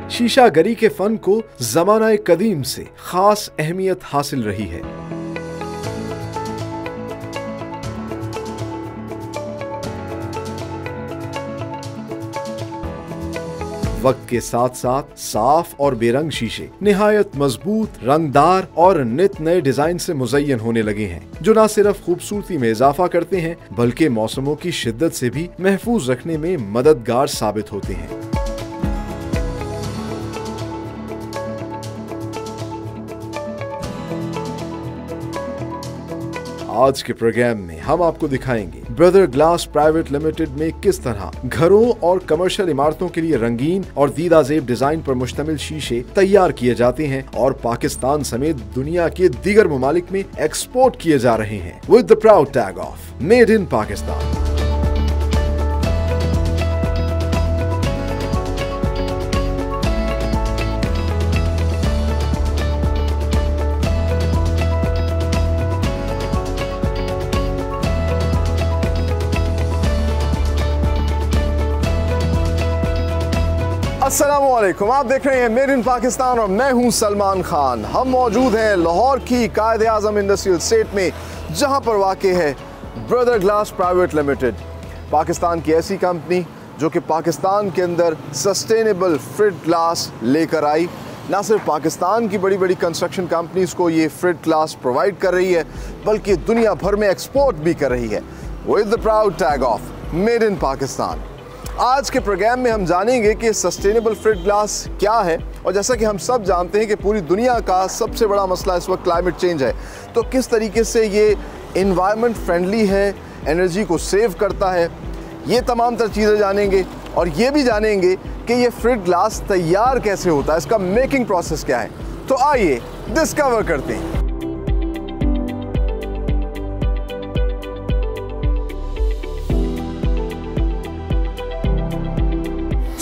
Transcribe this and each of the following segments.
शीशागरी के फन को ज़माना कदीम से खास अहमियत हासिल रही है। वक्त के साथ साथ साफ और बेरंग शीशे निहायत मजबूत, रंगदार और नित नए डिजाइन से मुज़य्यन होने लगे हैं, जो न सिर्फ खूबसूरती में इजाफा करते हैं बल्कि मौसमों की शिद्दत से भी महफूज रखने में मददगार साबित होते हैं। आज के प्रोग्राम में हम आपको दिखाएंगे ब्रदर ग्लास प्राइवेट लिमिटेड में किस तरह घरों और कमर्शियल इमारतों के लिए रंगीन और दीदाजेब डिजाइन पर मुश्तमिल शीशे तैयार किए जाते हैं और पाकिस्तान समेत दुनिया के दीगर ममालिक में एक्सपोर्ट किए जा रहे हैं with the proud tag of made in Pakistan. अस्सलामुअलैकुम, आप देख रहे हैं मेड इन पाकिस्तान और मैं हूं सलमान खान। हम मौजूद हैं लाहौर की कायद-ए-आज़म इंडस्ट्रियल स्टेट में, जहां पर वाक़े है brother glass private limited, Pakistan की ऐसी कंपनी जो कि पाकिस्तान के अंदर सस्टेनेबल फ्रिड ग्लास लेकर आई। ना सिर्फ पाकिस्तान की बड़ी बड़ी कंस्ट्रक्शन कंपनीज को ये फ्रिड ग्लास प्रोवाइड कर रही है, बल्कि दुनिया भर में एक्सपोर्ट भी कर रही है with the proud tag of made in Pakistan. आज के प्रोग्राम में हम जानेंगे कि सस्टेनेबल फ्रिड ग्लास क्या है, और जैसा कि हम सब जानते हैं कि पूरी दुनिया का सबसे बड़ा मसला इस वक्त क्लाइमेट चेंज है, तो किस तरीके से ये इन्वायरमेंट फ्रेंडली है, एनर्जी को सेव करता है, ये तमाम तर चीज़ें जानेंगे। और ये भी जानेंगे कि ये फ्रिड ग्लास तैयार कैसे होता है, इसका मेकिंग प्रोसेस क्या है। तो आइए डिस्कवर करते हैं।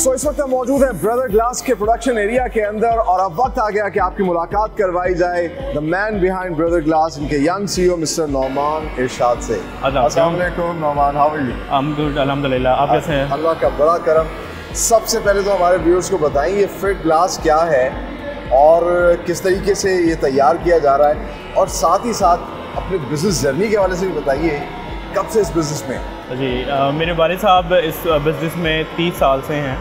इस वक्त हम मौजूद हैं ब्रदर ग्लास के प्रोडक्शन एरिया के अंदर, और अब वक्त आ गया कि आपकी मुलाकात करवाई जाए the man behind Brother Glass, इनके young CEO Mr Nauman Irshad से। अस्सलाम वालेकुम Nauman, how are you? I am good अल्हम्दुलिल्लाह, आप कैसे हैं? अल्लाह का बड़ा करम। सबसे पहले तो हमारे व्यूअर्स को बताइए ये फ्रिड ग्लास क्या है और किस तरीके से ये तैयार किया जा रहा है, और साथ ही साथ अपने बिजनेस जर्नी के हवाले से भी बताइए, कब से इस बिज़नेस में? जी, मेरे वालिद साहब इस बिज़नेस में 30 साल से हैं,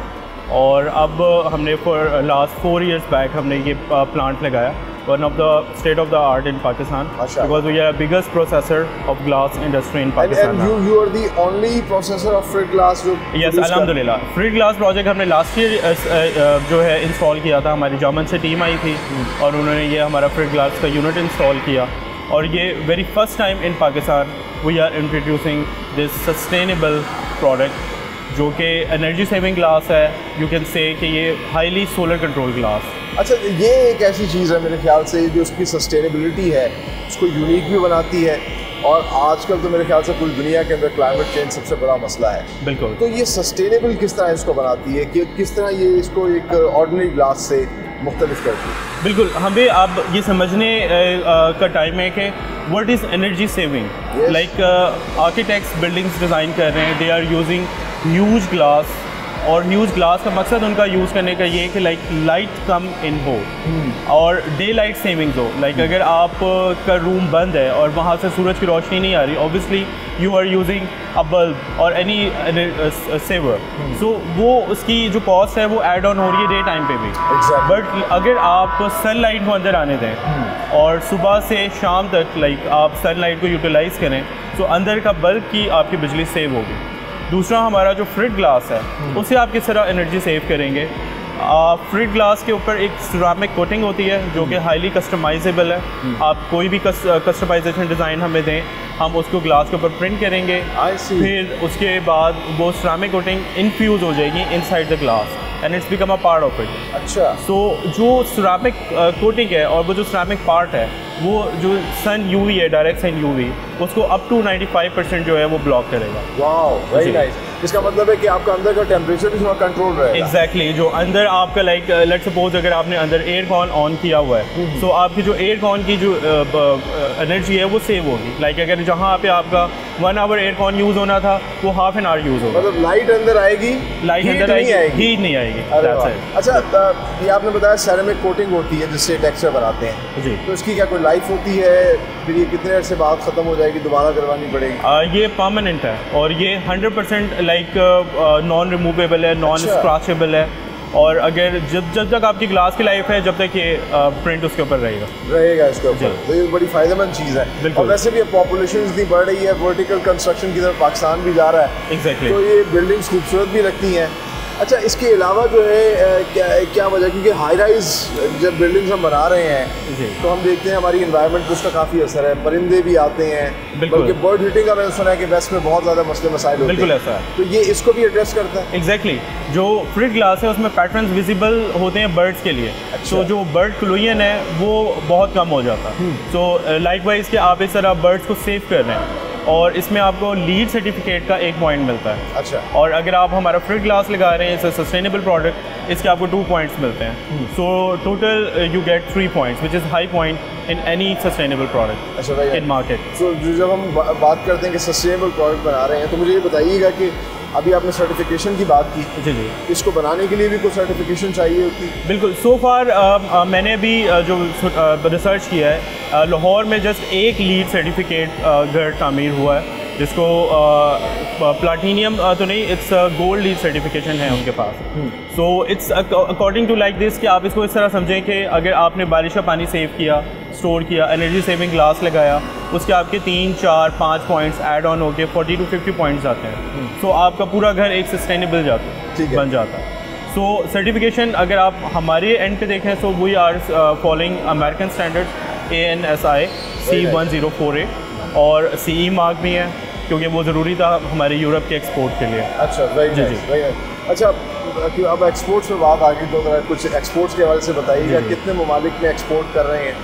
और अब हमने फॉर लास्ट 4 इयर्स बैक हमने ये प्लांट लगाया, one of the state of the art in Pakistan, because we are biggest processor of glass industry in Pakistan. And you are the only processor of frit glass जो? Yes, अल्हम्दुलिल्लाह। Frit glass project हमने last year जो है install किया था, हमारी German से team आई थी और उन्होंने ये हमारा फ्रिड ग्लास का यूनिट इंस्टॉल किया, और ये very first time in Pakistan we are introducing this sustainable product जो कि एनर्जी सेविंग ग्लास है। यू कैन से कि ये हाईली सोलर कंट्रोल ग्लास। अच्छा, ये एक ऐसी चीज़ है मेरे ख्याल से जो उसकी सस्टेनेबिलिटी है उसको यूनिक भी बनाती है, और आजकल तो मेरे ख्याल से पूरी दुनिया के अंदर क्लाइमेट चेंज सबसे बड़ा मसला है। बिल्कुल। तो ये सस्टेनेबल किस तरह इसको बनाती है, कि किस तरह ये इसको एक ऑर्डिनरी ग्लास से मुख्तलिफ करती है? बिल्कुल, हमें अब ये समझने का टाइम है कि what is energy saving. Like architects buildings design कर रहे हैं, they are using huge glass, और ह्यूज ग्लास का मकसद उनका यूज़ करने का ये है कि लाइक लाइट कम इन हो और डे लाइट सेविंग्स हो। लाइक अगर आप का रूम बंद है और वहाँ से सूरज की रोशनी नहीं आ रही, obviously you are using a bulb और एनी सेवर, सो वो उसकी जो कॉस्ट है वो ऐड ऑन हो रही है डे टाइम पे भी। बट अगर आप सनलाइट को अंदर आने दें और सुबह से शाम तक लाइक आप सनलाइट को यूटिलाइज़ करें, तो अंदर का बल्ब की आपकी बिजली सेव होगी। दूसरा, हमारा जो फ्रिड ग्लास है उससे आप किस तरह एनर्जी सेव करेंगे। फ्रिड ग्लास के ऊपर एक सिरामिक कोटिंग होती है जो कि हाईली कस्टमाइजेबल है। आप कोई भी कस्टमाइजेशन डिज़ाइन हमें दें, हम उसको ग्लास के ऊपर प्रिंट करेंगे, फिर उसके बाद वो सिरामिक कोटिंग इन्फ्यूज़ हो जाएगी inside the glass and it's become a part of it. अच्छा, सो जो सिरामिक कोटिंग है और वो जो सिरामिक पार्ट है, वो जो सन यूवी है, डायरेक्ट सन यूवी, उसको अप टू 95% जो है वो ब्लॉक करेगा। Wow, very nice. इसका मतलब है कि आपका अंदर का टेम्परेचर भी थोड़ा कंट्रोल रहेगा। एग्जैक्टली, जो अंदर आपका लाइक लेट्स सपोज अगर आपने अंदर एयर कॉन ऑन किया हुआ है, तो आपकी जो एयर कॉन की जो एनर्जी है वो सेव होगी। लाइक अगर जहाँ पे आपका 1 आवर एयरकॉन यूज़ होना था वो हाफ एन आवर यूज़ होगा। मतलब लाइट अंदर आएगी, लाइट अंदर आएगी, हीट नहीं आएगी। अच्छा, ये आपने बताया सेरेमिक कोटिंग होती है जिससे टेक्सचर बनाते हैं जी, तो इसकी क्या कोई लाइफ होती है? फिर ये कितने अर्से बाद ख़त्म हो जाएगी, दोबारा करवानी पड़ेगी? ये परमानेंट है और ये 100% लाइक नॉन रिमूवेबल है, नॉन स्क्रैचेबल है। और अगर जब तक आपकी ग्लास की लाइफ है जब तक ये प्रिंट उसके ऊपर रहेगा इसके ऊपर, तो ये बड़ी फ़ायदेमंद चीज़ है। और वैसे भी अब पॉपुलेशन इतनी बढ़ रही है, वर्टिकल कंस्ट्रक्शन की तरफ पाकिस्तान भी जा रहा है, एग्जैक्टली, तो ये बिल्डिंग्स खूबसूरत भी लगती हैं। अच्छा, इसके अलावा जो है क्या वजह, क्योंकि हाई राइज जब बिल्डिंग्स हम बना रहे हैं तो हम देखते हैं हमारी इन्वायरमेंट पर उसका काफ़ी असर है, परिंदे भी आते हैं, बल्कि बर्ड हिटिंग का मैंने सुना है कि वेस्ट में बहुत ज़्यादा मसले मसाइल होते हैं। बिल्कुल ऐसा है, तो ये इसको भी एड्रेस करता है। एग्जैक्टली, जो फ्रिट ग्लास है उसमें पैटर्न्स विजिबल होते हैं बर्ड्स के लिए। तो जो बर्ड क्लोयन है वो बहुत कम हो जाता है। तो लाइकवाइज कि आप इस तरह बर्ड्स को सेव कर रहे हैं और इसमें आपको लीड सर्टिफिकेट का 1 पॉइंट मिलता है। अच्छा, और अगर आप हमारा फ्रिट ग्लास लगा रहे हैं, इट्स सस्टेनेबल प्रोडक्ट, इसके आपको 2 पॉइंट्स मिलते हैं। So total you get 3 points which is high point in any sustainable product. अच्छा भाई, इन मार्केट। सो जब हम बात करते हैं कि सस्टेनेबल प्रोडक्ट बना रहे हैं तो मुझे ये बताइएगा कि अभी आपने सर्टिफिकेशन की बात की, जी, इसको बनाने के लिए भी कोई सर्टिफिकेशन चाहिए होती? बिल्कुल। सो फार मैंने अभी जो रिसर्च किया है, लाहौर में जस्ट एक लीड सर्टिफिकेट घर तामीर हुआ है जिसको प्लाटीनियम तो नहीं, इट्स गोल्ड लीड सर्टिफिकेशन है उनके पास। So it's according to like this कि आप इसको इस तरह समझें कि अगर आपने बारिश का पानी सेव किया, स्टोर किया, एनर्जी सेविंग ग्लास लगाया, उसके आपके 3, 4, 5 पॉइंट्स ऐड ऑन होके 40 to 50 पॉइंट्स आते हैं। सो आपका पूरा घर एक सस्टेनेबल बन जाता है। सो सर्टिफिकेशन अगर आप हमारे एंड पे देखें, so we are following American standards ANSI C1048 और CE मार्क भी है क्योंकि वो ज़रूरी था हमारे यूरोप के एक्सपोर्ट के लिए। अच्छा, जी। अच्छा, अब एक्सपोर्ट्स में बात आ गई तो कुछ एक्सपोर्ट्स के हवाले से बताइएगा, कितने ममालिक में एक्सपोर्ट कर रहे हैं?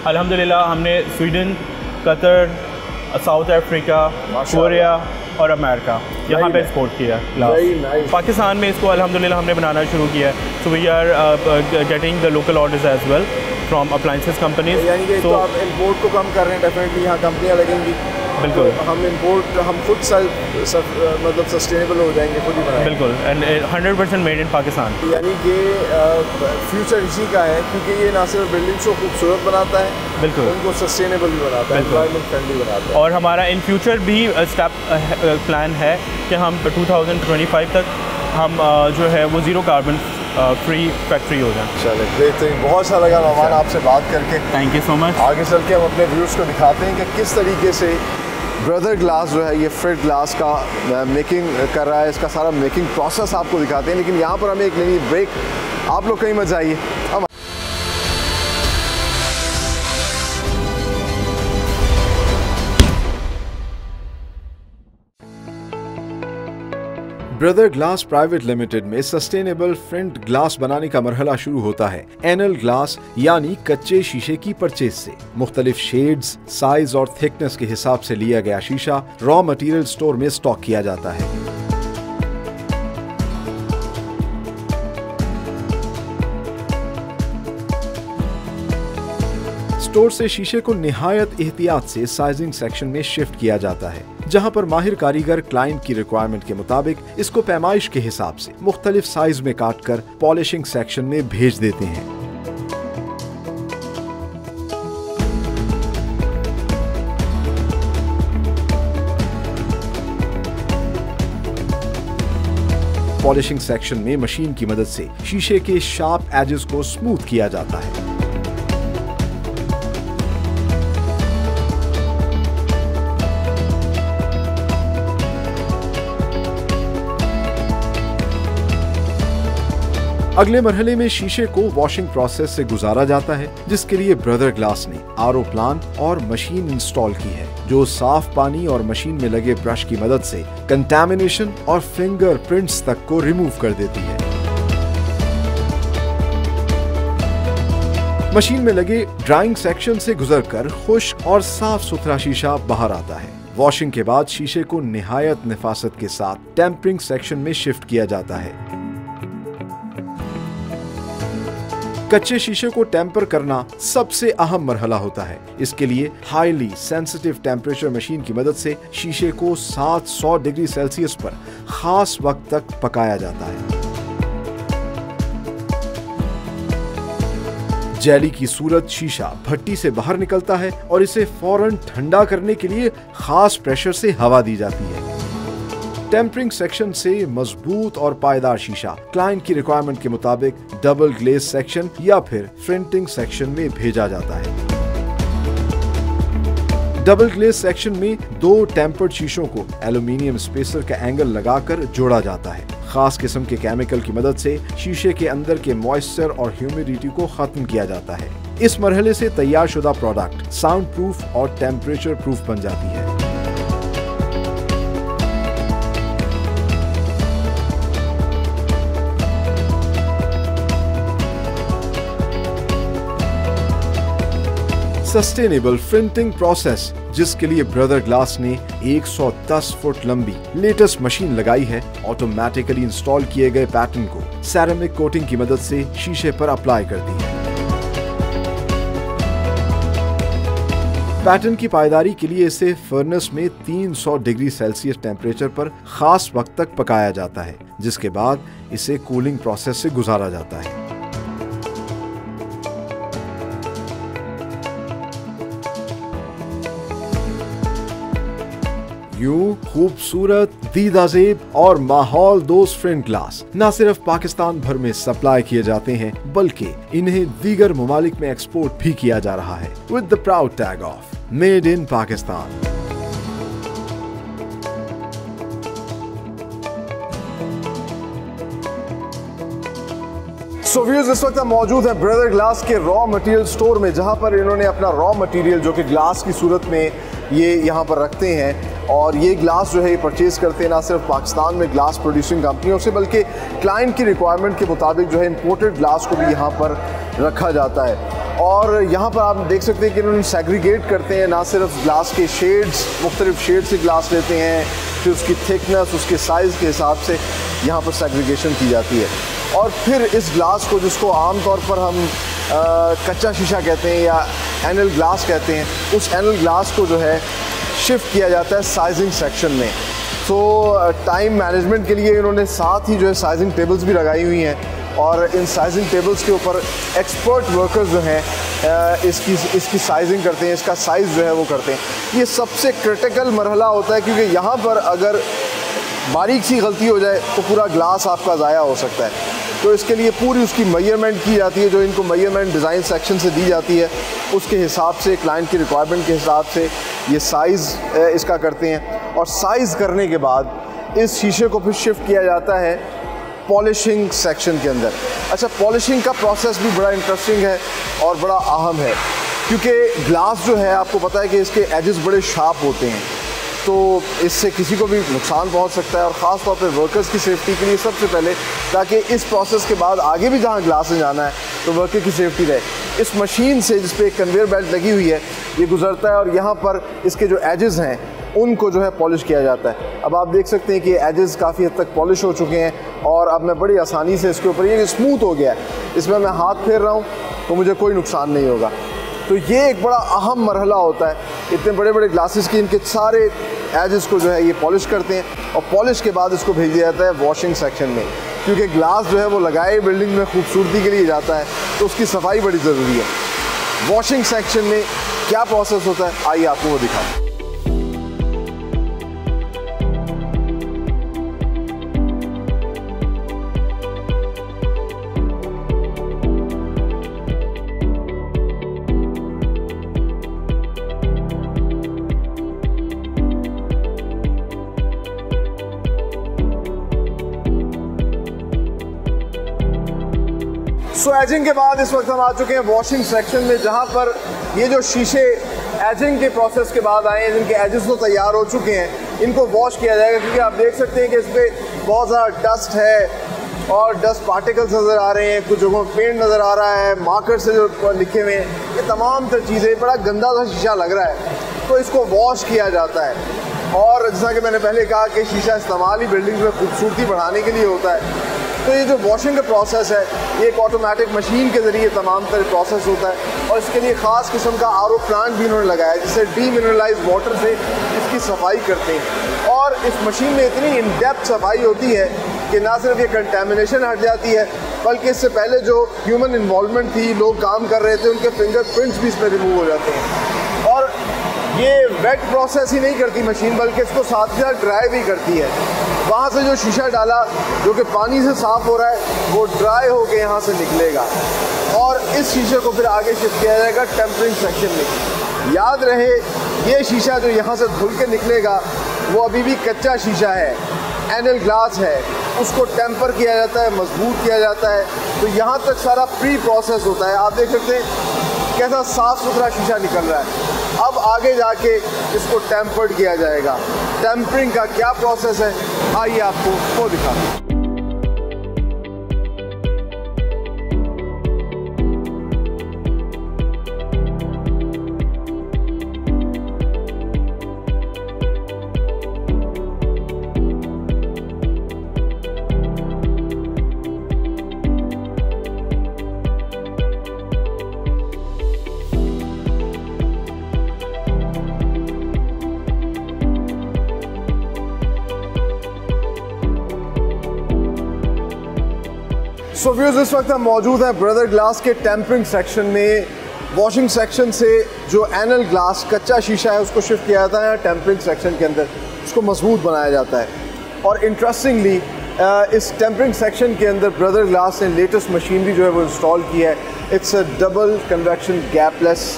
अल्हम्दुलिल्लाह हमने Sweden, Qatar, south Africa, Korea और अमेरिका यहाँ पे एक्सपोर्ट किया है। पाकिस्तान में इसको अल्हम्दुलिल्लाह हमने बनाना शुरू किया है। So we are getting the local orders as well from appliances companies. यानी कि तो आप इंपोर्ट को कम कर रहे हैं, डेफिनेटली यहाँ कंपनियाँ लगेंगी। बिल्कुल, तो हम खुद मतलब सस्टेनेबल हो जाएंगे, खुद ही बनाएंगे। बिल्कुल, एंड 100% मेड इन पाकिस्तान। यानी कि फ्यूचर इसी का है क्योंकि ये ना सिर्फ बिल्डिंग्स को खूबसूरत बनाता है, बिल्कुल उनको सस्टेनेबल भी बनाता है, एनवायरनमेंट फ्रेंडली बनाता है। और हमारा इन फ्यूचर भी स्टेप प्लान है कि हम 2025 तक हम जो है वो ज़ीरो कार्बन फ्री फैक्ट्री हो जाए। चलिए, बेहतरीन, बहुत अच्छा लगा नौमान आपसे बात करके। Thank you so much. आगे चल के हम अपने व्यूअर्स को दिखाते हैं कि किस तरीके से ब्रदर ग्लास जो है ये फ्रिट ग्लास का मेकिंग कर रहा है, इसका सारा मेकिंग प्रोसेस आपको दिखाते हैं। लेकिन यहाँ पर हमें एक मिनी ब्रेक, आप लोग कहीं मत जाइए। हम ब्रदर ग्लास प्राइवेट लिमिटेड में सस्टेनेबल फ्रंट ग्लास बनाने का मरहला शुरू होता है एनल ग्लास यानी कच्चे शीशे की परचेज से। मुख्तलिफ शेड्स, साइज और थिकनेस के हिसाब से लिया गया शीशा रॉ मटेरियल स्टोर में स्टॉक किया जाता है। स्टोर से शीशे को निहायत एहतियात से साइजिंग सेक्शन में शिफ्ट किया जाता है, जहां पर माहिर कारीगर क्लाइंट की रिक्वायरमेंट के मुताबिक इसको पैमाइश के हिसाब से मुख्तलिफ साइज में काटकर पॉलिशिंग सेक्शन में भेज देते हैं। पॉलिशिंग सेक्शन में मशीन की मदद से शीशे के शार्प एजेस को स्मूथ किया जाता है। अगले मरहले में शीशे को वॉशिंग प्रोसेस से गुजारा जाता है, जिसके लिए ब्रदर ग्लास ने आरओ प्लांट और मशीन इंस्टॉल की है, जो साफ पानी और मशीन में लगे ब्रश की मदद से कंटामिनेशन और फिंगरप्रिंट्स तक को रिमूव कर देती है। मशीन में लगे ड्राइंग सेक्शन से गुजरकर खुश्क और साफ सुथरा शीशा बाहर आता है। वॉशिंग के बाद शीशे को निहायत नफासत के साथ टेम्परिंग सेक्शन में शिफ्ट किया जाता है। कच्चे शीशे को टेम्पर करना सबसे अहम मरहला होता है। इसके लिए हाईली सेंसिटिव टेम्परेचर मशीन की मदद से शीशे को 700 डिग्री सेल्सियस पर खास वक्त तक पकाया जाता है। जेली की सूरत शीशा भट्टी से बाहर निकलता है और इसे फौरन ठंडा करने के लिए खास प्रेशर से हवा दी जाती है। टेम्परिंग सेक्शन से मजबूत और पायदार शीशा क्लाइंट की रिक्वायरमेंट के मुताबिक डबल ग्लेज सेक्शन या फिर फ्रिंटिंग सेक्शन में भेजा जाता है। डबल ग्लेज सेक्शन में 2 टेम्पर्ड शीशों को एल्यूमिनियम स्पेसर का एंगल लगाकर जोड़ा जाता है। खास किस्म के केमिकल की मदद से शीशे के अंदर के मॉइस्चर और ह्यूमिडिटी को खत्म किया जाता है। इस मरहले से तैयार शुदा प्रोडक्ट साउंड प्रूफ और टेम्परेचर प्रूफ बन जाती है। सस्टेनेबल प्रिंटिंग प्रोसेस, जिसके लिए ब्रदर ग्लास ने 110 फुट लंबी लेटेस्ट मशीन लगाई है, ऑटोमेटिकली इंस्टॉल किए गए पैटर्न को सेरेमिक कोटिंग की मदद से शीशे पर अप्लाई करती है। पैटर्न की पायदारी के लिए इसे फर्नेस में 300 डिग्री सेल्सियस टेम्परेचर पर खास वक्त तक पकाया जाता है, जिसके बाद इसे कूलिंग प्रोसेस से गुजारा जाता है। यूं खूबसूरत, दीदाजेब और माहौल दोस्त फ्रंट ग्लास न सिर्फ पाकिस्तान भर में सप्लाई किए जाते हैं, बल्कि इन्हें दीगर ममालिक में एक्सपोर्ट भी किया जा रहा है with the proud tag of made in Pakistan. So viewers, इस वक्त हम मौजूद हैं ब्रदर ग्लास के रॉ मटेरियल स्टोर में, जहां पर इन्होंने अपना रॉ मटेरियल जो कि ग्लास की सूरत में ये यहाँ पर रखते हैं। और ये ग्लास जो है ये परचेज़ करते हैं ना सिर्फ पाकिस्तान में ग्लास प्रोड्यूसिंग कंपनियों से, बल्कि क्लाइंट की रिक्वायरमेंट के मुताबिक जो है इंपोर्टेड ग्लास को भी यहाँ पर रखा जाता है। और यहाँ पर आप देख सकते हैं कि इन्होंने सेग्रीगेट करते हैं, ना सिर्फ ग्लास के शेड्स, मुख्तलिफ शेड से ग्लास लेते हैं, फिर उसकी थिकनेस, उसके साइज़ के हिसाब से यहाँ पर सेग्रीगेशन की जाती है। और फिर इस ग्लास को, जिसको आमतौर पर हम कच्चा शीशा कहते हैं या एनल ग्लास कहते हैं, उस एनल ग्लास को जो है शिफ्ट किया जाता है साइजिंग सेक्शन में। तो टाइम मैनेजमेंट के लिए इन्होंने साथ ही जो है साइजिंग टेबल्स भी लगाई हुई हैं, और इन साइजिंग टेबल्स के ऊपर एक्सपर्ट वर्कर्स जो हैं इसकी साइजिंग करते हैं, इसका साइज़ जो है वो करते हैं। ये सबसे क्रिटिकल मरहला होता है, क्योंकि यहाँ पर अगर बारीक सी गलती हो जाए तो पूरा ग्लास आपका ज़ाया हो सकता है। तो इसके लिए पूरी उसकी मेजरमेंट की जाती है, जो इनको मेजरमेंट डिज़ाइन सेक्शन से दी जाती है, उसके हिसाब से क्लाइंट की रिक्वायरमेंट के हिसाब से ये साइज़ इसका करते हैं। और साइज़ करने के बाद इस शीशे को फिर शिफ्ट किया जाता है पॉलिशिंग सेक्शन के अंदर। अच्छा, पॉलिशिंग का प्रोसेस भी बड़ा इंटरेस्टिंग है और बड़ा अहम है, क्योंकि ग्लास जो है आपको पता है कि इसके एजेस बड़े शार्प होते हैं, तो इससे किसी को भी नुकसान पहुंच सकता है। और ख़ास तौर पे वर्कर्स की सेफ्टी के लिए सबसे पहले, ताकि इस प्रोसेस के बाद आगे भी जहां ग्लास में जाना है तो वर्कर की सेफ्टी रहे, इस मशीन से, जिस पे एक कन्वेयर बेल्ट लगी हुई है, ये गुजरता है और यहाँ पर इसके जो एजेस हैं उनको जो है पॉलिश किया जाता है। अब आप देख सकते हैं कि एजेस काफ़ी हद तक पॉलिश हो चुके हैं और अब मैं बड़ी आसानी से इसके ऊपर, ये स्मूथ हो गया है, इसमें मैं हाथ फेर रहा हूँ तो मुझे कोई नुकसान नहीं होगा। तो ये एक बड़ा अहम मरहला होता है इतने बड़े बड़े ग्लासेस की, इनके सारे एजेस को जो है ये पॉलिश करते हैं और पॉलिश के बाद इसको भेज दिया जाता है वॉशिंग सेक्शन में, क्योंकि ग्लास जो है वो लगाए बिल्डिंग में खूबसूरती के लिए जाता है, तो उसकी सफाई बड़ी ज़रूरी है। वॉशिंग सेक्शन में क्या प्रोसेस होता है, आइए आपको वो दिखाएं। सो एजिंग के बाद इस वक्त हम आ चुके हैं वॉशिंग सेक्शन में, जहाँ पर ये जो शीशे एजिंग के प्रोसेस के बाद आए हैं, जिनके एजेस तो तैयार हो चुके हैं, इनको वॉश किया जाएगा, क्योंकि आप देख सकते हैं कि इस पर बहुत ज़्यादा डस्ट है और डस्ट पार्टिकल्स नज़र आ रहे हैं, कुछ जगहों पर पेंट नज़र आ रहा है, मार्कर से जो लिखे हुए हैं, ये तमाम तर चीज़ें, बड़ा गंदा सा शीशा लग रहा है, तो इसको वॉश किया जाता है। और जैसा कि मैंने पहले कहा कि शीशा इस्तेमाल ही बिल्डिंग में खूबसूरती बढ़ाने के लिए होता है, तो ये जो वॉशिंग का प्रोसेस है ये एक ऑटोमेटिक मशीन के ज़रिए तमाम तरह प्रोसेस होता है और इसके लिए ख़ास किस्म का आरओ प्लांट भी उन्होंने लगाया है जिससे डीमिनरलाइज वाटर से इसकी सफाई करते हैं। और इस मशीन में इतनी इन डेप्थ सफाई होती है कि ना सिर्फ ये कंटेमिनेशन हट जाती है बल्कि इससे पहले जो ह्यूमन इन्वॉल्वमेंट थी, लोग काम कर रहे थे, उनके फिंगरप्रिंट्स भी इसमें रिमूव हो जाते हैं। और ये वेट प्रोसेस ही नहीं करती मशीन बल्कि इसको साथ ही साथ ड्राई भी करती है। वहाँ से जो शीशा डाला जो कि पानी से साफ़ हो रहा है वो ड्राई होकर यहाँ से निकलेगा और इस शीशे को फिर आगे शिफ्ट किया जाएगा टेम्परिंग सेक्शन में। याद रहे ये शीशा जो यहाँ से धुल के निकलेगा वो अभी भी कच्चा शीशा है, एनल ग्लास है, उसको टेम्पर किया जाता है, मजबूत किया जाता है। तो यहाँ तक सारा प्री प्रोसेस होता है। आप देख सकते हैं कैसा साफ़ सुथरा शीशा निकल रहा है। अब आगे जाके इसको टेम्पर्ड किया जाएगा। टेम्परिंग का क्या प्रोसेस है आइए आपको वो दिखाते हैं। सो व्यूज़ इस वक्त हम मौजूद हैं ब्रदर ग्लास के टेम्परिंग सेक्शन में। वॉशिंग सेक्शन से जो एनल ग्लास कच्चा शीशा है उसको शिफ्ट किया जाता है टेम्परिंग सेक्शन के अंदर, उसको मजबूत बनाया जाता है। और इंटरेस्टिंगली इस टेम्परिंग सेक्शन के अंदर ब्रदर ग्लास ने लेटेस्ट मशीनरी जो है वो इंस्टॉल की है। It's a double convection gapless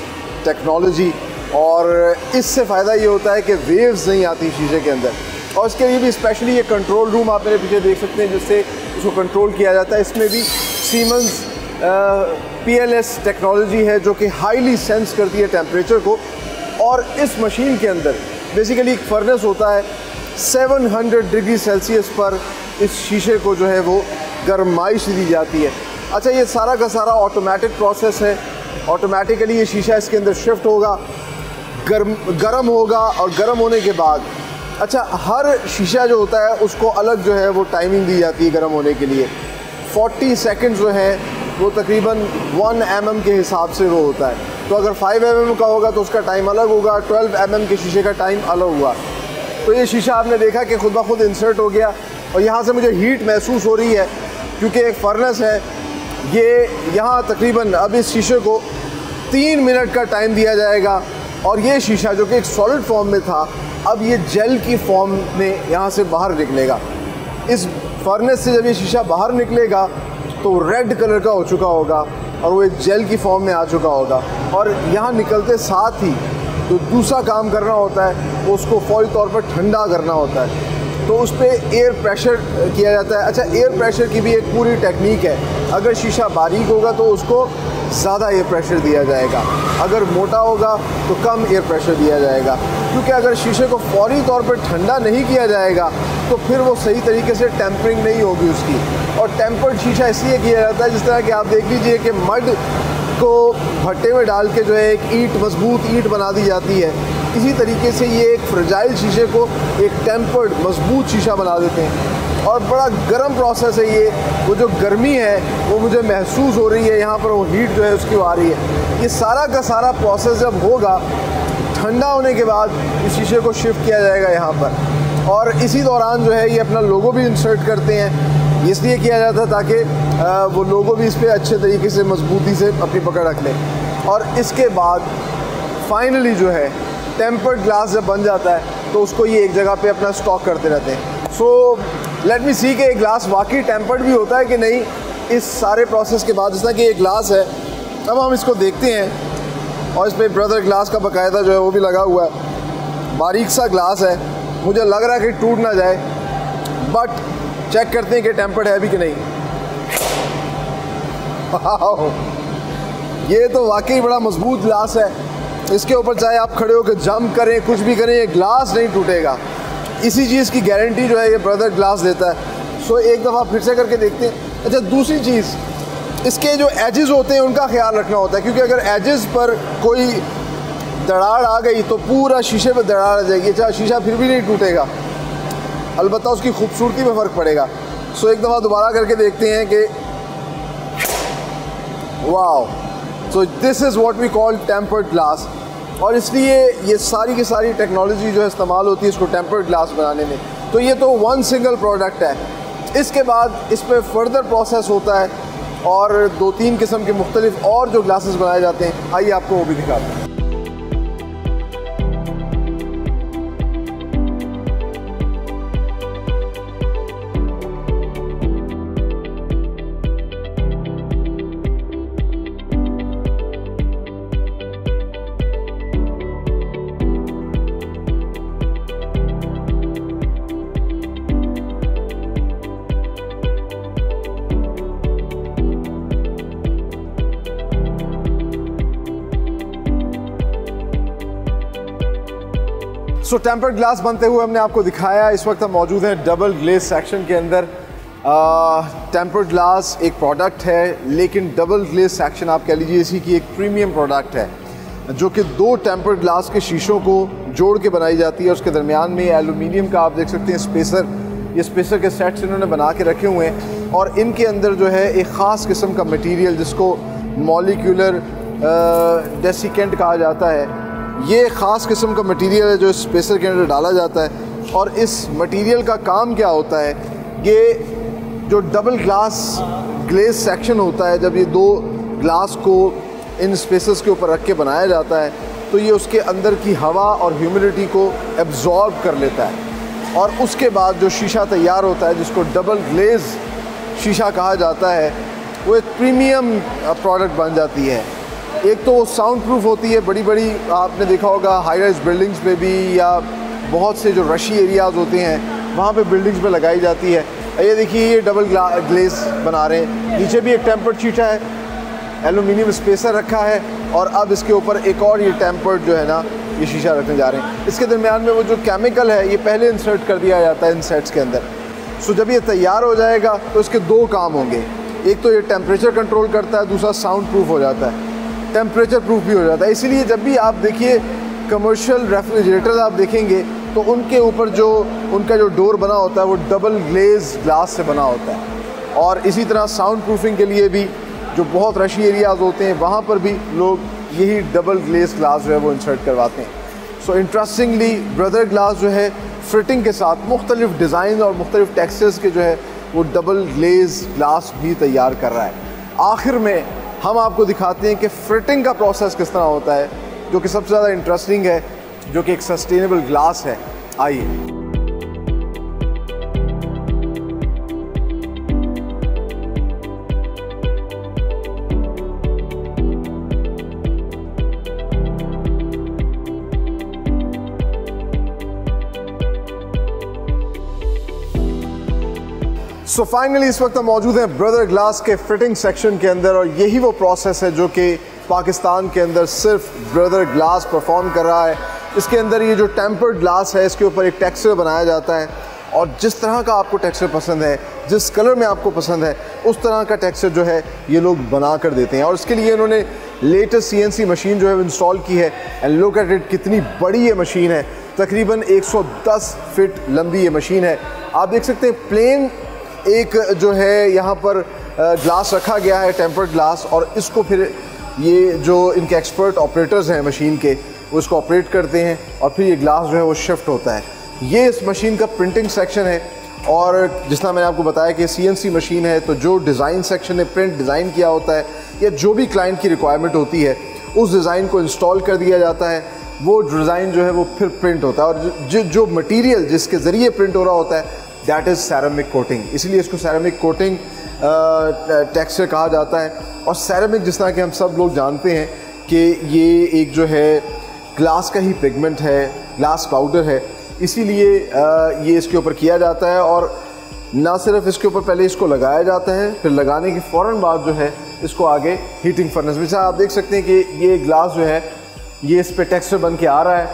technology और इससे फ़ायदा ये होता है कि वेव्स नहीं आती शीशे के अंदर। और इसके लिए भी स्पेशली ये कंट्रोल रूम आप मेरे पीछे देख सकते हैं जिससे उसको कंट्रोल किया जाता है। इसमें भी सीमेंस PLS टेक्नोलॉजी है जो कि हाईली सेंस करती है टेम्परेचर को। और इस मशीन के अंदर बेसिकली एक फर्नेस होता है, 700 डिग्री सेल्सियस पर इस शीशे को जो है वो गर्माइश दी जाती है। अच्छा, ये सारा का सारा ऑटोमेटिक प्रोसेस है। ऑटोमेटिकली ये शीशा इसके अंदर शिफ्ट होगा, गर्म होगा और गर्म होने के बाद अच्छा हर शीशा जो होता है उसको अलग जो है वो टाइमिंग दी जाती है गर्म होने के लिए। 40 सेकंड जो है वो तकरीबन 1 mm के हिसाब से वो होता है। तो अगर 5 mm का होगा तो उसका टाइम अलग होगा, 12 mm के शीशे का टाइम अलग हुआ। तो ये शीशा आपने देखा कि खुद ब खुद इंसर्ट हो गया और यहाँ से मुझे हीट महसूस हो रही है क्योंकि एक फर्नेस है। ये यहाँ तकरीबन अब इस शीशे को 3 मिनट का टाइम दिया जाएगा और ये शीशा जो कि एक सॉलिड फॉर्म में था अब ये जेल की फॉर्म में यहाँ से बाहर निकलेगा। इस फर्नेस से जब ये शीशा बाहर निकलेगा तो रेड कलर का हो चुका होगा और वो एक जेल की फॉर्म में आ चुका होगा। और यहाँ निकलते साथ ही जो दूसरा काम करना होता है वो उसको फौरी तौर पर ठंडा करना होता है। तो उस पर एयर प्रेशर किया जाता है। अच्छा, एयर प्रेशर की भी एक पूरी टेक्निक है। अगर शीशा बारीक होगा तो उसको ज़्यादा एयर प्रेशर दिया जाएगा, अगर मोटा होगा तो कम एयर प्रेशर दिया जाएगा। क्योंकि अगर शीशे को फौरी तौर पर ठंडा नहीं किया जाएगा तो फिर वो सही तरीके से टेम्परिंग नहीं होगी उसकी। और टेम्पर्ड शीशा इसलिए किया जाता है जिस तरह कि आप देख लीजिए कि मड को भट्टे में डाल के जो है एक ईंट, मजबूत ईंट बना दी जाती है, इसी तरीके से ये एक फ्रेजाइल शीशे को एक टेम्पर्ड मजबूत शीशा बना देते हैं। और बड़ा गर्म प्रोसेस है ये। वो जो गर्मी है वो मुझे महसूस हो रही है, यहाँ पर वो हीट जो है उसकी आ रही है। ये सारा का सारा प्रोसेस जब होगा ठंडा होने के बाद इस शीशे को शिफ्ट किया जाएगा यहाँ पर। और इसी दौरान जो है ये अपना लोगो भी इंसर्ट करते हैं, इसलिए किया जाता है ताकि वो लोगो भी इस पर अच्छे तरीके से मजबूती से अपनी पकड़ रख लें। और इसके बाद फाइनली जो है टेम्पर्ड ग्लास जब बन जाता है तो उसको ये एक जगह पे अपना स्टॉक करते रहते हैं। सो लेट मी सी कि ग्लास वाकई टेम्पर्ड भी होता है कि नहीं इस सारे प्रोसेस के बाद। जैसा कि ये ग्लास है, अब हम इसको देखते हैं और इस पर ब्रदर ग्लास का बाकायदा जो है वो भी लगा हुआ है। बारीक सा ग्लास है, मुझे लग रहा है कि टूट ना जाए, बट चेक करते हैं कि टेम्पर्ड है भी कि नहीं। ये तो वाकई बड़ा मजबूत ग्लास है। इसके ऊपर चाहे आप खड़े होकर जंप करें, कुछ भी करें, ये ग्लास नहीं टूटेगा। इसी चीज़ की गारंटी जो है ये ब्रदर ग्लास देता है। सो एक दफ़ा फिर से करके देखते हैं। अच्छा, दूसरी चीज़, इसके जो एजेस होते हैं उनका ख्याल रखना होता है, क्योंकि अगर एजेस पर कोई दरार आ गई तो पूरा शीशे पर दरार आ जाएगी। अच्छा, शीशा फिर भी नहीं टूटेगा, अलबत्ता उसकी खूबसूरती में फ़र्क पड़ेगा। सो एक दफ़ा दोबारा करके देखते हैं कि wow. So this is what we call tempered glass, और इसलिए ये सारी की सारी टेक्नोलॉजी जो है इस्तेमाल होती है इसको टेम्पर्ड ग्लास बनाने में। तो ये तो वन सिंगल प्रोडक्ट है। इसके बाद इस पर फर्दर प्रोसेस होता है और 2-3 किस्म के मुख्तलिफ और जो ग्लासेस बनाए जाते हैं, आइए आपको वो भी दिखाते हैं। सो टेम्पर्ड ग्लास बनते हुए हमने आपको दिखाया। इस वक्त हम मौजूद हैं डबल ग्लेज सेक्शन के अंदर। टेम्पर्ड ग्लास एक प्रोडक्ट है, लेकिन डबल ग्लेज सेक्शन आप कह लीजिए इसी की एक प्रीमियम प्रोडक्ट है, जो कि 2 टेम्पर्ड ग्लास के शीशों को जोड़ के बनाई जाती है। उसके दरमियान में एलुमिनियम का आप देख सकते हैं स्पेसर, ये स्पेसर के सेट्स इन्होंने बना के रखे हुए हैं, और इनके अंदर जो है एक ख़ास किस्म का मटीरियल जिसको मॉलिक्यूलर डेसिकेंट कहा जाता है, ये ख़ास किस्म का मटेरियल है जो इस स्पेसर के अंदर डाला जाता है। और इस मटेरियल का काम क्या होता है, ये जो डबल ग्लास ग्लेज सेक्शन होता है, जब ये 2 ग्लास को इन स्पेसर्स के ऊपर रख के बनाया जाता है तो ये उसके अंदर की हवा और ह्यूमिडिटी को एब्जॉर्ब कर लेता है, और उसके बाद जो शीशा तैयार होता है जिसको डबल ग्लेज शीशा कहा जाता है, वो एक प्रीमियम प्रोडक्ट बन जाती है। एक तो वो साउंड प्रूफ होती है, बड़ी बड़ी आपने देखा होगा हाई राइज बिल्डिंग्स पे भी, या बहुत से जो रशी एरियाज़ होते हैं वहाँ पे बिल्डिंग्स पे लगाई जाती है। ये देखिए ये डबल ग्लेज बना रहे हैं, नीचे भी एक टेम्पर्ड शीशा है, एलुमिनियम स्पेसर रखा है, और अब इसके ऊपर एक और ये टेम्पर्ड जो है ना ये शीशा रखने जा रहे हैं। इसके दरमियान में वो जो केमिकल है ये पहले इंसर्ट कर दिया जाता है इन सेट्स के अंदर। सो जब ये तैयार हो जाएगा तो इसके 2 काम होंगे, एक तो ये टेम्परेचर कंट्रोल करता है, दूसरा साउंड प्रूफ हो जाता है, टेम्परेचर प्रूफ भी हो जाता है। इसीलिए जब भी आप देखिए कमर्शियल रेफ्रिजरेटर्स आप देखेंगे तो उनके ऊपर जो उनका जो डोर बना होता है वो डबल ग्लेज ग्लास से बना होता है। और इसी तरह साउंड प्रूफिंग के लिए भी जो बहुत रशी एरियाज़ होते हैं वहाँ पर भी लोग यही डबल ग्लेज ग्लास जो है वो इंसर्ट करवाते हैं। सो इंटरेस्टिंगली ब्रदर ग्लास जो है फिटिंग के साथ मुख्तलिफ डिज़ाइन और मुख्तलिफ टेक्सचर्स के जो है वो डबल ग्लेज ग्लास भी तैयार कर रहा है। आखिर में हम आपको दिखाते हैं कि फिटिंग का प्रोसेस किस तरह होता है, जो कि सबसे ज़्यादा इंटरेस्टिंग है, जो कि एक सस्टेनेबल ग्लास है। आइए। सो फाइनली इस वक्त हम मौजूद हैं ब्रदर ग्लास के फिटिंग सेक्शन के अंदर, और यही वो प्रोसेस है जो कि पाकिस्तान के अंदर सिर्फ ब्रदर ग्लास परफॉर्म कर रहा है। इसके अंदर ये जो टेम्पर्ड ग्लास है इसके ऊपर एक टेक्सचर बनाया जाता है, और जिस तरह का आपको टेक्सचर पसंद है, जिस कलर में आपको पसंद है, उस तरह का टेक्सचर जो है ये लोग बना कर देते हैं। और इसके लिए इन्होंने लेटेस्ट CNC मशीन जो है इंस्टॉल की है। एंड लुक एट इट, कितनी बड़ी ये मशीन है, तकरीबन 110 फीट लंबी ये मशीन है। आप देख सकते हैं प्लेन एक जो है यहाँ पर ग्लास रखा गया है, टेम्पर्ड ग्लास, और इसको फिर ये जो इनके एक्सपर्ट ऑपरेटर्स हैं मशीन के, वो इसको ऑपरेट करते हैं, और फिर ये ग्लास जो है वो शिफ्ट होता है। ये इस मशीन का प्रिंटिंग सेक्शन है, और जिस तरह मैंने आपको बताया कि CNC मशीन है, तो जो डिज़ाइन सेक्शन ने प्रिंट डिज़ाइन किया होता है, या जो भी क्लाइंट की रिक्वायरमेंट होती है उस डिज़ाइन को इंस्टॉल कर दिया जाता है, वो डिज़ाइन जो है वो फिर प्रिंट होता है। और जो मटीरियल जिसके ज़रिए प्रिंट हो रहा होता है दैट इज़ सैरामिक कोटिंग, इसलिए इसको सैरामिक कोटिंग टेक्सचर कहा जाता है। और सैरामिक जिस तरह के हम सब लोग जानते हैं कि ये एक जो है ग्लास का ही पिगमेंट है, ग्लास पाउडर है, इसीलिए ये इसके ऊपर किया जाता है। और ना सिर्फ इसके ऊपर पहले इसको लगाया जाता है, फिर लगाने के फ़ौरन बाद जो है इसको आगे हीटिंग फर्नेस में, आप देख सकते हैं कि ये ग्लास जो है ये इस पर टेक्सचर बन के आ रहा है,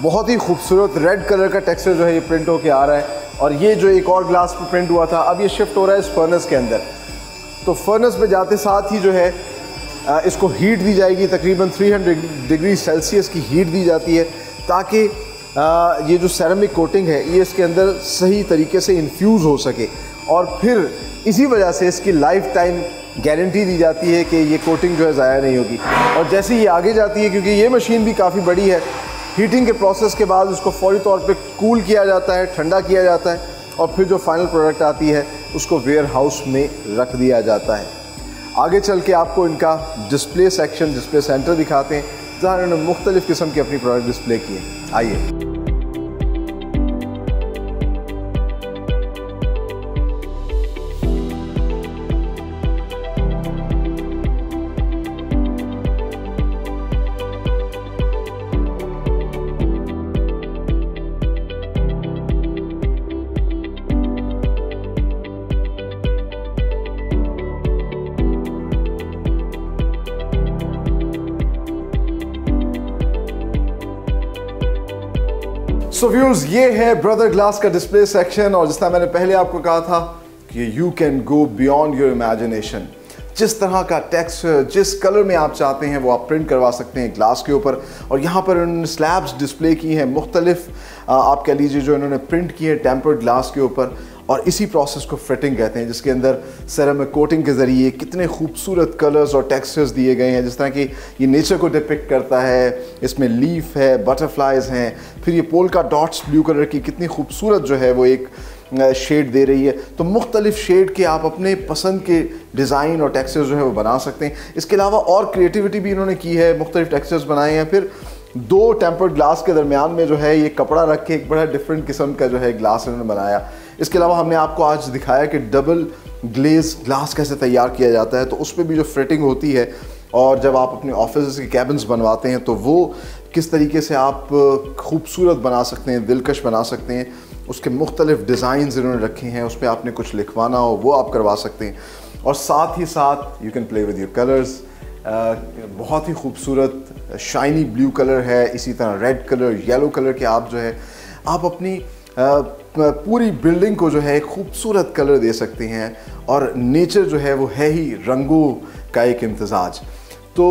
बहुत ही खूबसूरत रेड कलर का टेक्सचर जो है ये प्रिंट होके आ रहा है। और ये जो एक और ग्लास पर प्रिंट हुआ था अब ये शिफ्ट हो रहा है इस फर्नेस के अंदर। तो फर्नेस में जाते साथ ही जो है इसको हीट दी जाएगी, तकरीबन 300 डिग्री सेल्सियस की हीट दी जाती है, ताकि ये जो सेरेमिक कोटिंग है ये इसके अंदर सही तरीके से इन्फ्यूज़ हो सके और फिर इसी वजह से इसकी लाइफ टाइम गारंटी दी जाती है कि ये कोटिंग जो है ज़ाया नहीं होगी। और जैसे ये आगे जाती है, क्योंकि ये मशीन भी काफ़ी बड़ी है, हीटिंग के प्रोसेस के बाद उसको फौरी तौर पे कूल किया जाता है, ठंडा किया जाता है, और फिर जो फाइनल प्रोडक्ट आती है उसको वेयर हाउस में रख दिया जाता है। आगे चल के आपको इनका डिस्प्ले सेक्शन, डिस्प्ले सेंटर दिखाते हैं जहाँ इन्होंने मुख्तलिफ़ किस्म के अपनी प्रोडक्ट डिस्प्ले किए। आइए। सो व्यूअर्स, ये है ब्रदर ग्लास का डिस्प्ले सेक्शन। और जिस तरह मैंने पहले आपको कहा था कि you can go beyond your imagination. जिस तरह का टेक्सचर, जिस कलर में आप चाहते हैं वो आप प्रिंट करवा सकते हैं ग्लास के ऊपर। और यहाँ पर उन्होंने स्लैब्स डिस्प्ले की हैं मुख्तलिफ, आप कह लीजिए जो इन्होंने प्रिंट की है टेम्पर्ड ग्लास के ऊपर। और इसी प्रोसेस को फिटिंग कहते हैं, जिसके अंदर सेरामिक कोटिंग के ज़रिए कितने खूबसूरत कलर्स और टेक्सचर्स दिए गए हैं। जिस तरह कि ये नेचर को डिपिक्ट करता है, इसमें लीफ है, बटरफ्लाइज हैं, फिर ये पोल्का डॉट्स ब्लू कलर की कितनी खूबसूरत जो है वो एक शेड दे रही है। तो मुख्तलिफ शेड के आप अपने पसंद के डिज़ाइन और टेक्सचर्स जो है वो बना सकते हैं। इसके अलावा और क्रिएटिविटी भी इन्होंने की है, मुख्तलिफ टेक्सचर्स बनाए हैं। फिर दो टेम्पर्ड ग्लास के दरमियान में जो है ये कपड़ा रख के एक बड़ा डिफरेंट किस्म का जो है ग्लास इन्होंने बनाया। इसके अलावा हमने आपको आज दिखाया कि डबल ग्लेज ग्लास कैसे तैयार किया जाता है, तो उस पर भी जो फिटिंग होती है और जब आप अपने ऑफिस के कैबिन्स बनवाते हैं तो वो किस तरीके से आप खूबसूरत बना सकते हैं, दिलकश बना सकते हैं। उसके मुख्तलिफ डिज़ाइंस इन्होंने रखे हैं, उस पर आपने कुछ लिखवाना हो वो आप करवा सकते हैं। और साथ ही साथ you can play with your colours. बहुत ही खूबसूरत शाइनी ब्लू कलर है, इसी तरह रेड कलर, येलो कलर के आप जो है आप अपनी पूरी बिल्डिंग को जो है एक खूबसूरत कलर दे सकते हैं। और नेचर जो है वो है ही रंगों का एक इम्तजाज। तो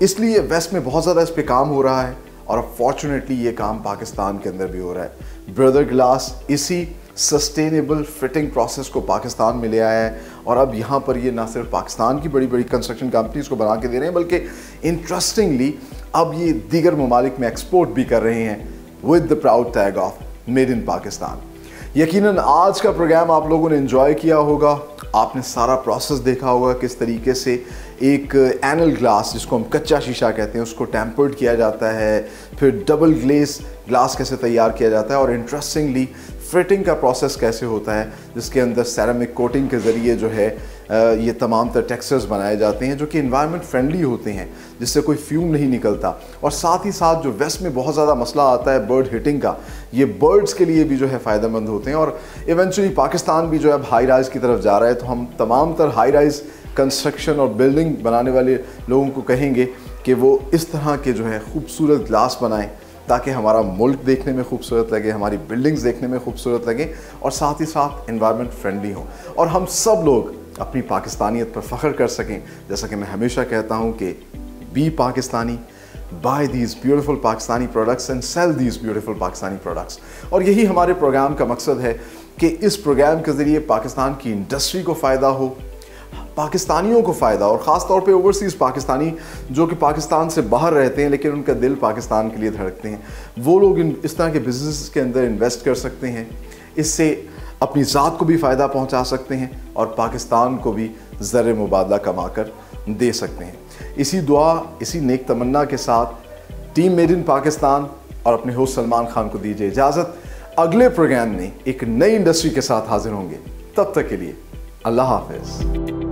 इसलिए वेस्ट में बहुत ज़्यादा इस पे काम हो रहा है और फॉर्चुनेटली ये काम पाकिस्तान के अंदर भी हो रहा है। ब्रदर ग्लास इसी सस्टेनेबल फिटिंग प्रोसेस को पाकिस्तान में ले आया है और अब यहाँ पर ये ना सिर्फ पाकिस्तान की बड़ी बड़ी कंस्ट्रक्शन कंपनीज को बना के दे रहे हैं, बल्कि इंटरेस्टिंगली अब ये दीगर ममालिक में एक्सपोर्ट भी कर रहे हैं with the proud tag of made in Pakistan. यकीनन आज का प्रोग्राम आप लोगों ने एंजॉय किया होगा। आपने सारा प्रोसेस देखा होगा किस तरीके से एक एनल ग्लास, जिसको हम कच्चा शीशा कहते हैं, उसको टेम्पर्ड किया जाता है, फिर डबल ग्लेस ग्लास कैसे तैयार किया जाता है और इंटरेस्टिंगली फिटिंग का प्रोसेस कैसे होता है, जिसके अंदर सेरामिक कोटिंग के ज़रिए जो है ये तमाम तर टेक्सचर्स बनाए जाते हैं जो कि इन्वायरमेंट फ्रेंडली होते हैं, जिससे कोई फ्यूम नहीं निकलता। और साथ ही साथ जो वेस्ट में बहुत ज़्यादा मसला आता है बर्ड हिटिंग का, ये बर्ड्स के लिए भी जो है फ़ायदेमंद होते हैं। और इवेंचुअली पाकिस्तान भी जो है अब हाई राइज़ की तरफ जा रहा है, तो हम तमाम तर हाई राइज़ कंस्ट्रक्शन और बिल्डिंग बनाने वाले लोगों को कहेंगे कि वो इस तरह के जो है खूबसूरत ग्लास बनाएं ताकि हमारा मुल्क देखने में खूबसूरत लगे, हमारी बिल्डिंग्स देखने में खूबसूरत लगे और साथ ही साथ एनवायरनमेंट फ्रेंडली हो और हम सब लोग अपनी पाकिस्तानियत पर फ़ख्र कर सकें। जैसा कि मैं हमेशा कहता हूँ कि be Pakistani, buy these beautiful Pakistani products and sell these beautiful Pakistani products. और यही हमारे प्रोग्राम का मकसद है कि इस प्रोग्राम के ज़रिए पाकिस्तान की इंडस्ट्री को फ़ायदा हो, पाकिस्तानियों को फ़ायदा, और ख़ास तौर पे ओवरसीज़ पाकिस्तानी जो कि पाकिस्तान से बाहर रहते हैं लेकिन उनका दिल पाकिस्तान के लिए धड़कते हैं, वो लोग इस तरह के बिज़नेस के अंदर इन्वेस्ट कर सकते हैं। इससे अपनी ज़ात को भी फ़ायदा पहुंचा सकते हैं और पाकिस्तान को भी ज़र मुबादला कमा कर दे सकते हैं। इसी दुआ, इसी नेक तमन्ना के साथ टीम मेड इन पाकिस्तान और अपने होस्ट सलमान खान को दीजिए इजाज़त। अगले प्रोग्राम में एक नई इंडस्ट्री के साथ हाजिर होंगे, तब तक के लिए अल्लाह हाफ़िज़।